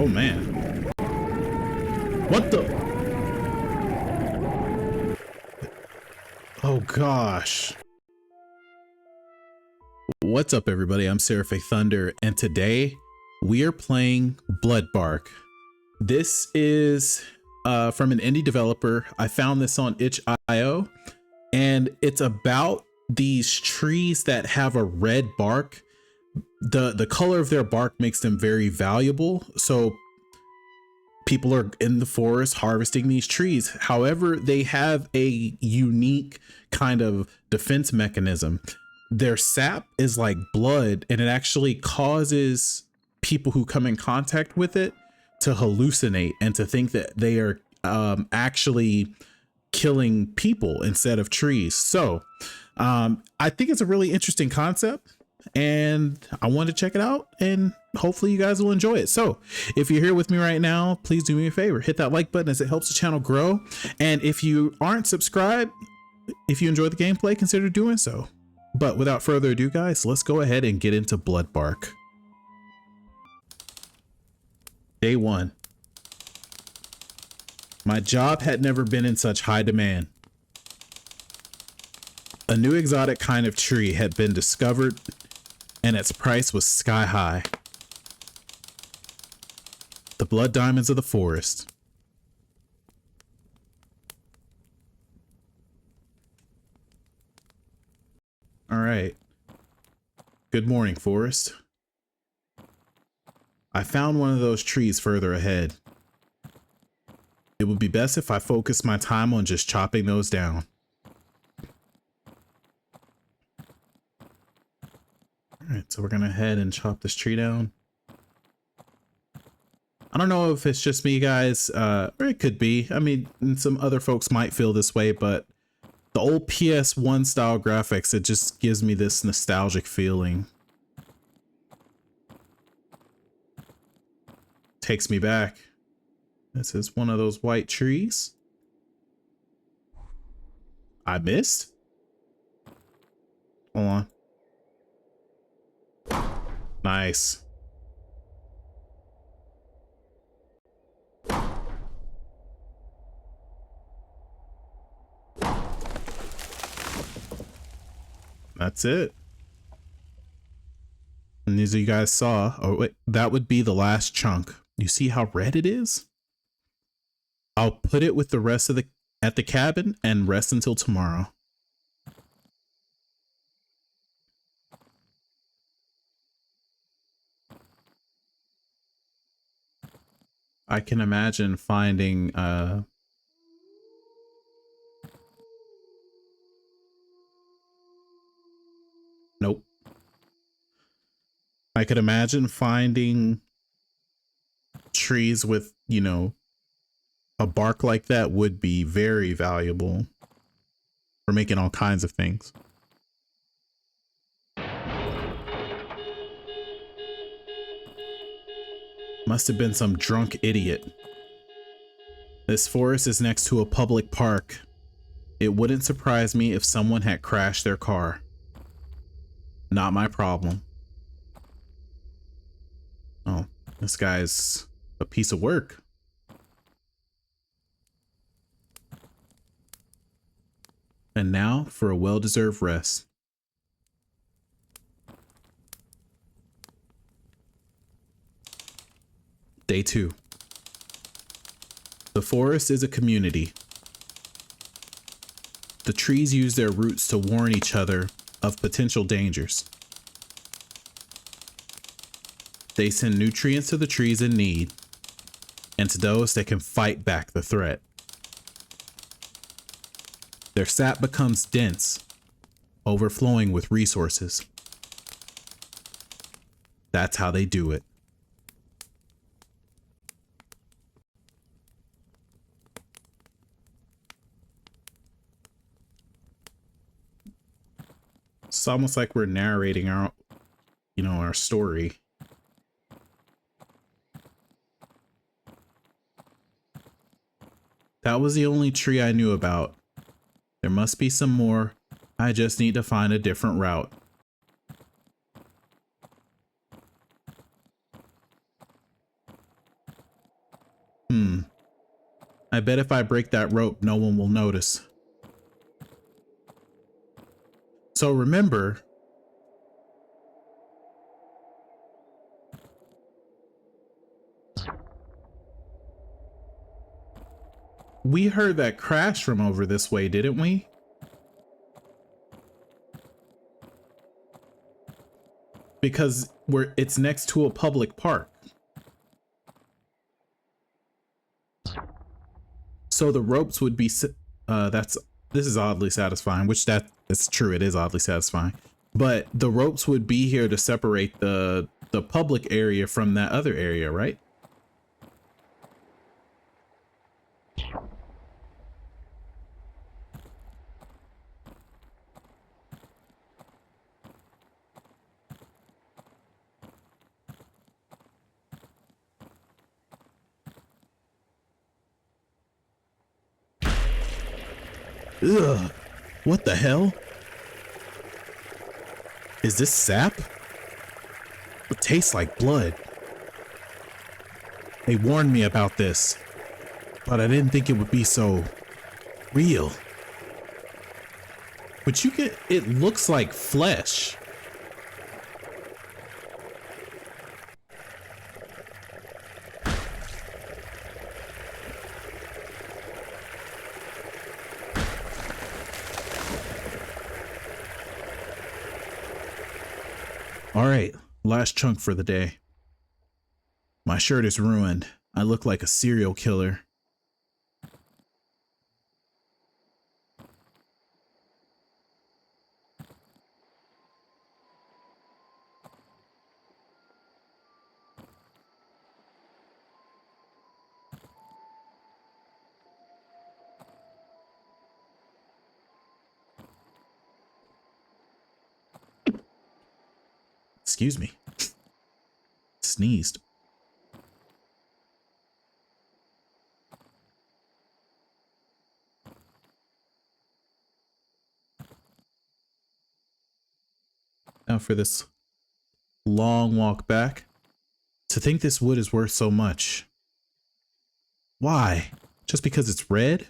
Oh man. What the? Oh gosh. What's up everybody? I'm Seraphic Thunder and today we are playing Bloodbark. This is from an indie developer. I found this on itch.io and it's about these trees that have a red bark. The color of their bark makes them very valuable. So people are in the forest harvesting these trees. However, they have a unique kind of defense mechanism. Their sap is like blood and it actually causes people who come in contact with it to hallucinate and to think that they are actually killing people instead of trees. So I think it's a really interesting concept and I want to check it out and hopefully you guys will enjoy it. So if you're here with me right now, please do me a favor, hit that like button as it helps the channel grow. And if you aren't subscribed, if you enjoy the gameplay, consider doing so. But without further ado, guys, let's go ahead and get into Bloodbark. Day 1. My job had never been in such high demand. A new exotic kind of tree had been discovered and its price was sky high. The blood diamonds of the forest. All right. Good morning, forest. I found one of those trees further ahead. It would be best if I focused my time on just chopping those down. All right, so we're gonna head and chop this tree down. I don't know if it's just me, guys, or it could be. I mean, some other folks might feel this way, but the old PS1 style graphics, it just gives me this nostalgic feeling. Takes me back. This is one of those white trees. I missed? Hold on. Nice. That's it. And as you guys saw, oh wait, that would be the last chunk. You see how red it is? I'll put it with the rest of at the cabin and rest until tomorrow. I can imagine finding nope. I could imagine finding trees with, you know, a bark like that would be very valuable for making all kinds of things. Must have been some drunk idiot. This forest is next to a public park. It wouldn't surprise me if someone had crashed their car. Not my problem. Oh, this guy's a piece of work. And now for a well-deserved rest. Day 2. The forest is a community. The trees use their roots to warn each other of potential dangers. They send nutrients to the trees in need and to those that can fight back the threat. Their sap becomes dense, overflowing with resources. That's how they do it. It's almost like we're narrating our, you know, our story. That was the only tree I knew about. There must be some more. I just need to find a different route. I bet if I break that rope, no one will notice. So remember, we heard that crash from over this way, didn't we? Because it's next to a public park. So the ropes would be this is oddly satisfying, which that's true, it is oddly satisfying. But the ropes would be here to separate the public area from that other area, right? Ugh, what the hell? Is this sap? It tastes like blood. They warned me about this, but I didn't think it would be so real. But it looks like flesh. All right, last chunk for the day. My shirt is ruined. I look like a serial killer. Excuse me. Sneezed. Now for this long walk back. To think this wood is worth so much. Why? Just because it's red?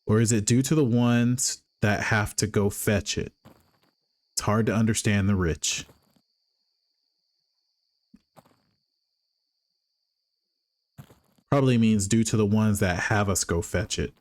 Or is it due to the ones that have to go fetch it? It's hard to understand the rich. Probably means due to the ones that have us go fetch it.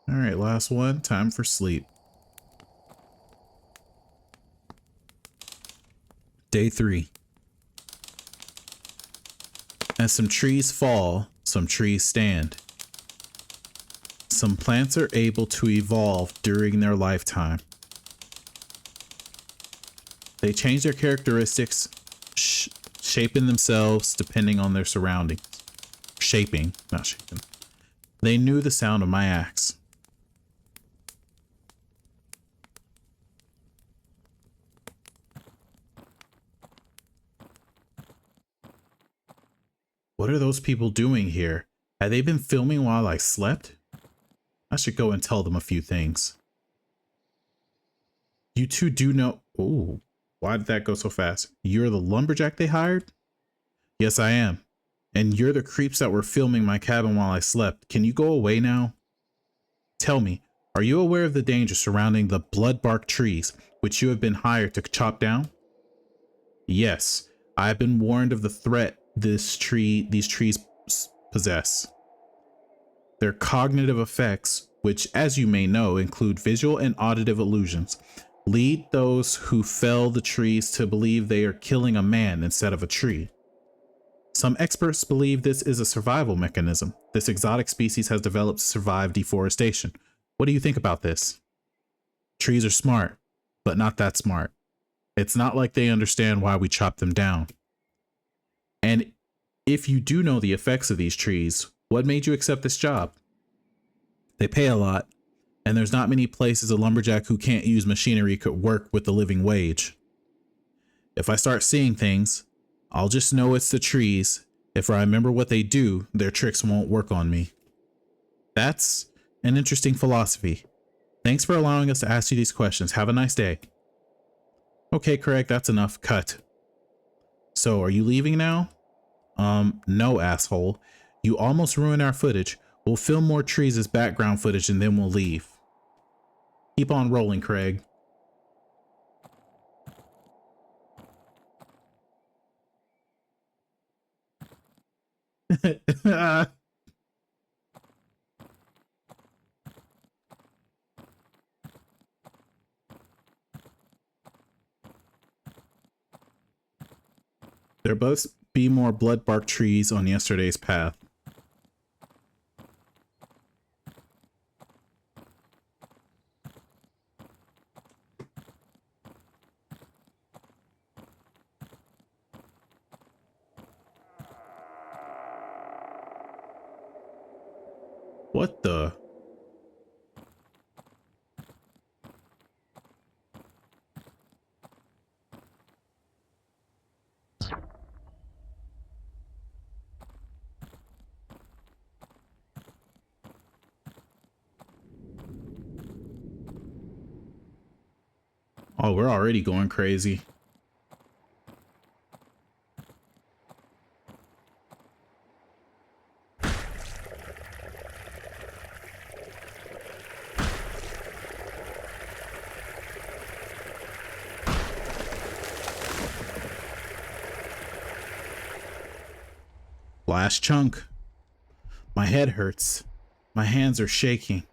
All right, last one. Time for sleep. Day 3. As some trees fall, some trees stand. Some plants are able to evolve during their lifetime. They change their characteristics, shaping themselves depending on their surroundings. Shaping, not shaping. They knew the sound of my axe. What are those people doing here? Had they been filming while I slept? I should go and tell them a few things. You two do know... Oh, why did that go so fast? You're the lumberjack they hired? Yes, I am. And you're the creeps that were filming my cabin while I slept. Can you go away now? Tell me, are you aware of the danger surrounding the bloodbark trees, which you have been hired to chop down? Yes, I have been warned of the threat these trees possess. Their cognitive effects, which as you may know include visual and auditive illusions, lead those who fell the trees to believe they are killing a man instead of a tree. Some experts believe this is a survival mechanism. This exotic species has developed to survive deforestation. What do you think about this? Trees are smart, but not that smart. It's not like they understand why we chop them down. And If you do know the effects of these trees, what made you accept this job? They pay a lot, and there's not many places a lumberjack who can't use machinery could work with the living wage. If I start seeing things, I'll just know it's the trees. If I remember what they do, their tricks won't work on me. That's an interesting philosophy. Thanks for allowing us to ask you these questions. Have a nice day. Okay, Craig, that's enough. Cut. So, are you leaving now? No, asshole. You almost ruined our footage. We'll film more trees as background footage and then we'll leave. Keep on rolling, Craig. There must be more bloodbark trees on yesterday's path. What the? Oh, we're already going crazy. Last chunk. My head hurts. My hands are shaking.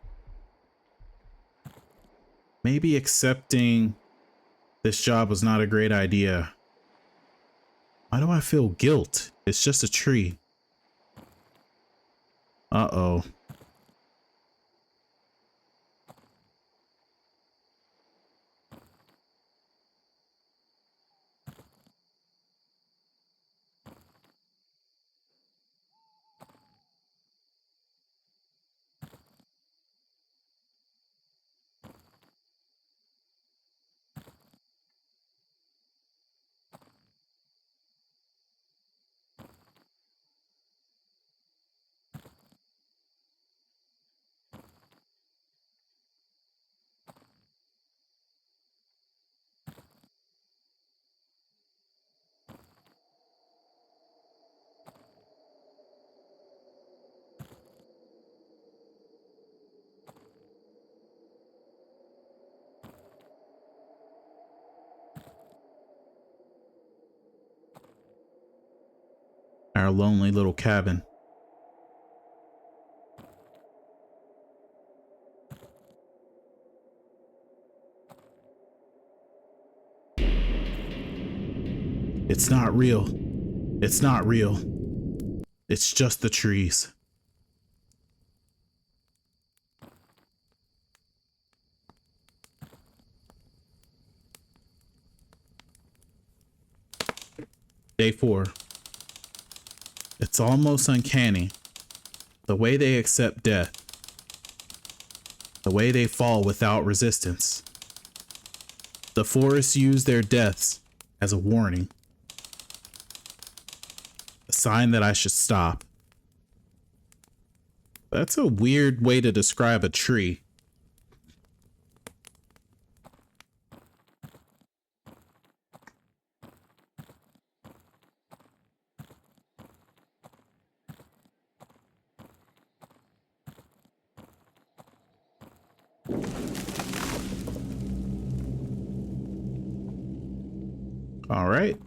Maybe accepting this job was not a great idea. Why do I feel guilt? It's just a tree. Uh-oh. Our lonely little cabin. It's not real. It's not real. It's just the trees. Day 4. It's almost uncanny. The way they accept death. The way they fall without resistance. The forests use their deaths as a warning. A sign that I should stop. That's a weird way to describe a tree. All right.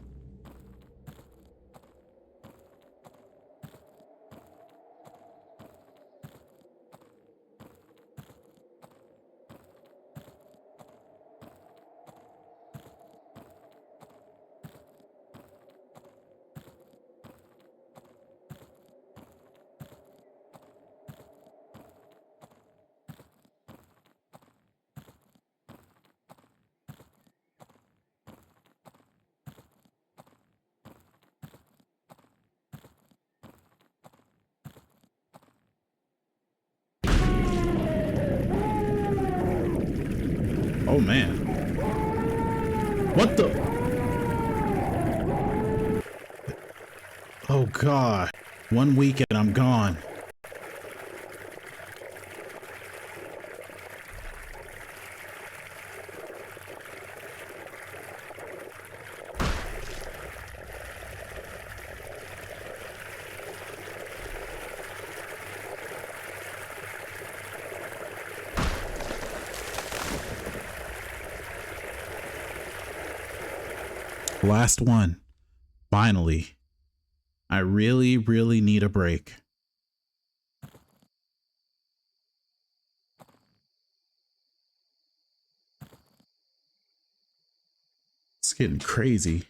Oh man. What the? Oh god. 1 week and I'm gone. Last one. Finally. I really, really need a break. It's getting crazy.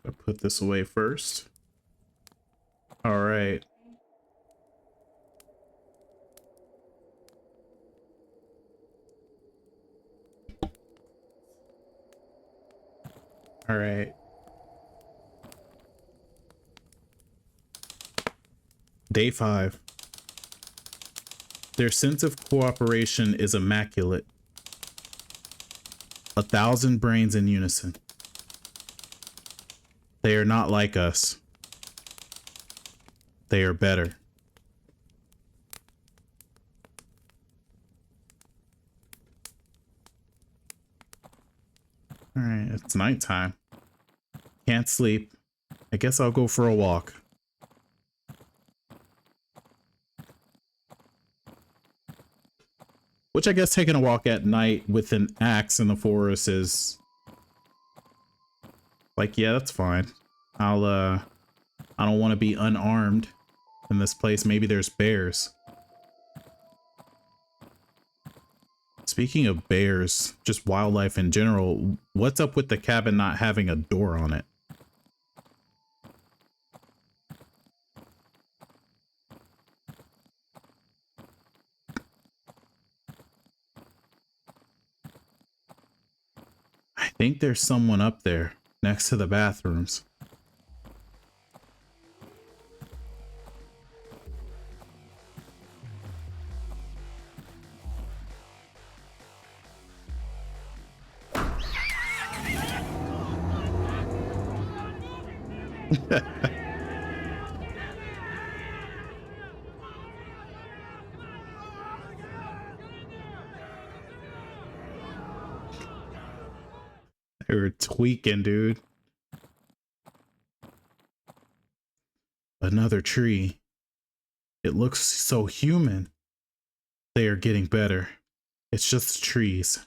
I'll put this away first. All right. All right. Day 5. Their sense of cooperation is immaculate. 1,000 brains in unison. They are not like us. They are better. All right, it's nighttime. Can't sleep. I guess I'll go for a walk. Which I guess taking a walk at night with an axe in the forest is like, yeah, that's fine. I don't want to be unarmed in this place. Maybe there's bears. Speaking of bears, just wildlife in general, what's up with the cabin not having a door on it? I think there's someone up there next to the bathrooms. They were tweaking, dude. Another tree. It looks so human. They are getting better. It's just trees.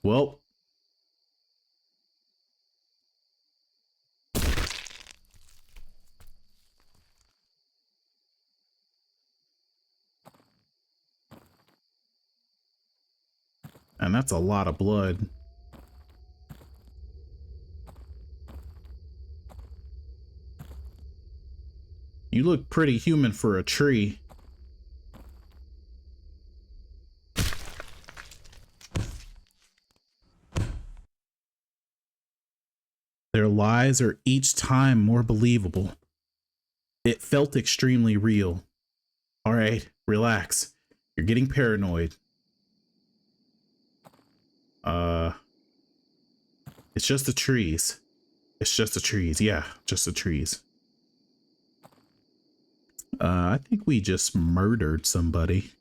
Well. And that's a lot of blood. You look pretty human for a tree. Their lies are each time more believable. It felt extremely real. All right, relax. You're getting paranoid. Uh, it's just the trees. It's just the trees. Yeah, just the trees. I think we just murdered somebody.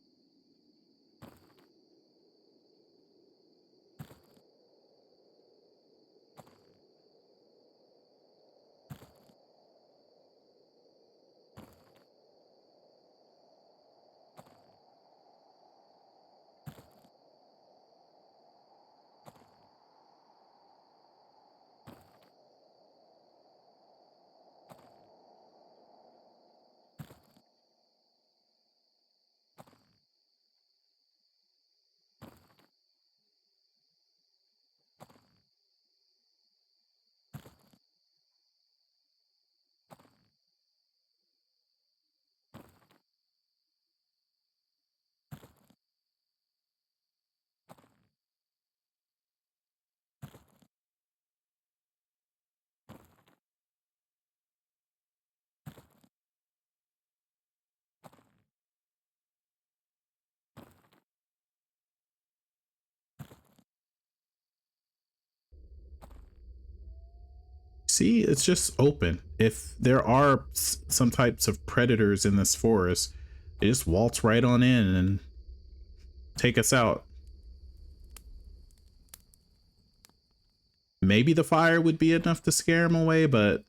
See, it's just open. If there are some types of predators in this forest, they just waltz right on in and take us out. Maybe the fire would be enough to scare them away, but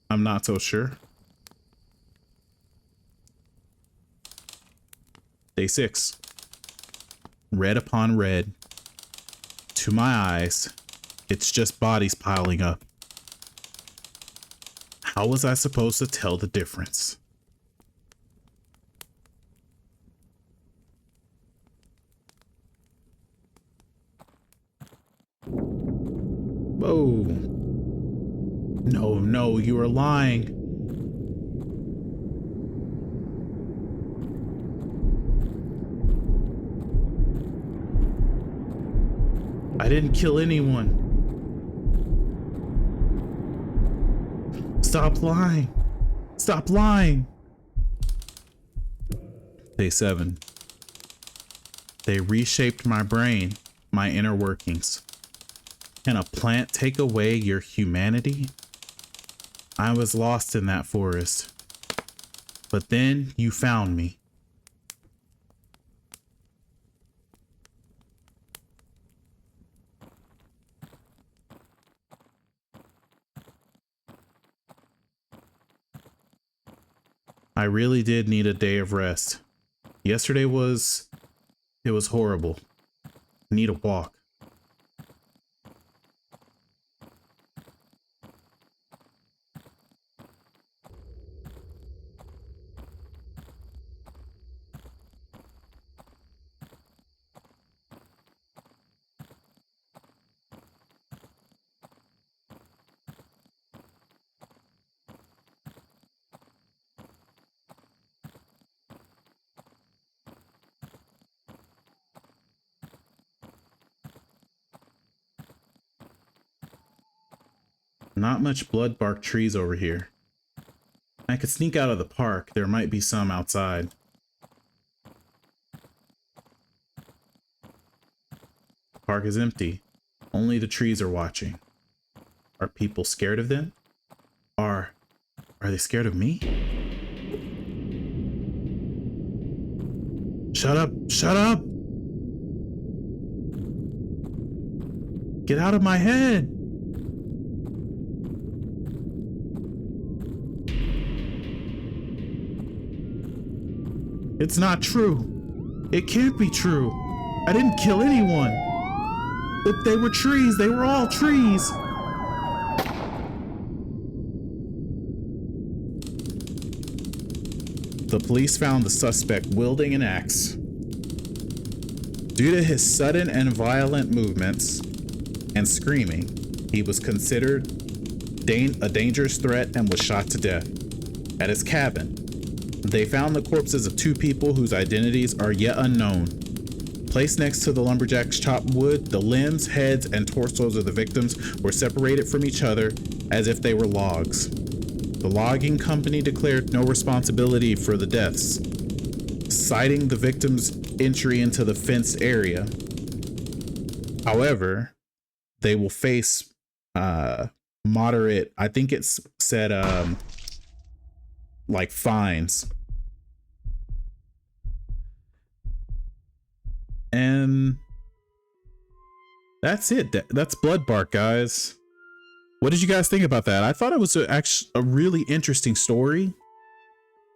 I'm not so sure. Day 6. Red upon red. To my eyes, it's just bodies piling up. How was I supposed to tell the difference? Whoa. No, you are lying. I didn't kill anyone. Stop lying. Stop lying. Day 7. They reshaped my brain, my inner workings. Can a plant take away your humanity? I was lost in that forest. But then you found me. I really did need a day of rest. Yesterday it was horrible. I need a walk. Not much bloodbark trees over here. I could sneak out of the park. There might be some outside. The park is empty. Only the trees are watching. Are people scared of them? Are they scared of me? Shut up! Shut up! Get out of my head! It's not true. It can't be true. I didn't kill anyone. But they were trees. They were all trees. The police found the suspect wielding an axe. Due to his sudden and violent movements and screaming, he was considered a dangerous threat and was shot to death. At his cabin, they found the corpses of 2 people whose identities are yet unknown. Placed next to the lumberjack's chopped wood, the limbs, heads, and torsos of the victims were separated from each other as if they were logs. The logging company declared no responsibility for the deaths, citing the victims' entry into the fenced area. However, they will face moderate, I think it's said like fines. And that's it. That's Bloodbark, guys. What did you guys think about that? I thought it was actually a really interesting story,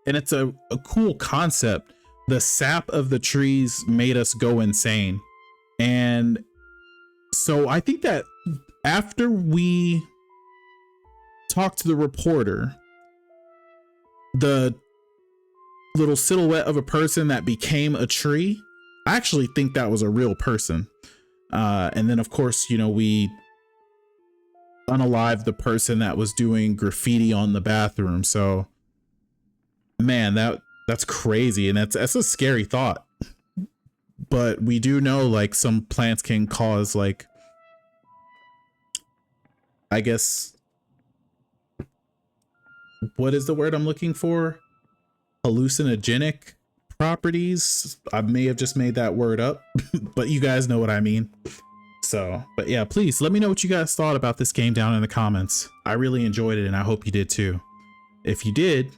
and it's a cool concept. The sap of the trees made us go insane. And so I think that after we talked to the reporter, the little silhouette of a person that became a tree, I actually think that was a real person. And then, of course, you know, we unalived the person that was doing graffiti on the bathroom. So, man, that's crazy, and that's a scary thought. But we do know, like, some plants can cause, like, I guess, what is the word I'm looking for? Hallucinogenic properties. I may have just made that word up, but you guys know what I mean. So, but yeah, please let me know what you guys thought about this game down in the comments. I really enjoyed it, and I hope you did too. If you did,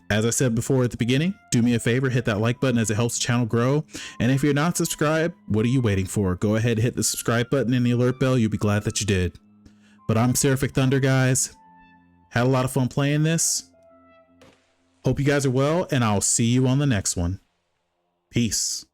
as I said before at the beginning, do me a favor, hit that like button as it helps the channel grow. And if you're not subscribed, what are you waiting for? Go ahead and hit the subscribe button and the alert bell. You'll be glad that you did. But I'm Seraphic Thunder, guys. Had a lot of fun playing this. Hope you guys are well, and I'll see you on the next one. Peace.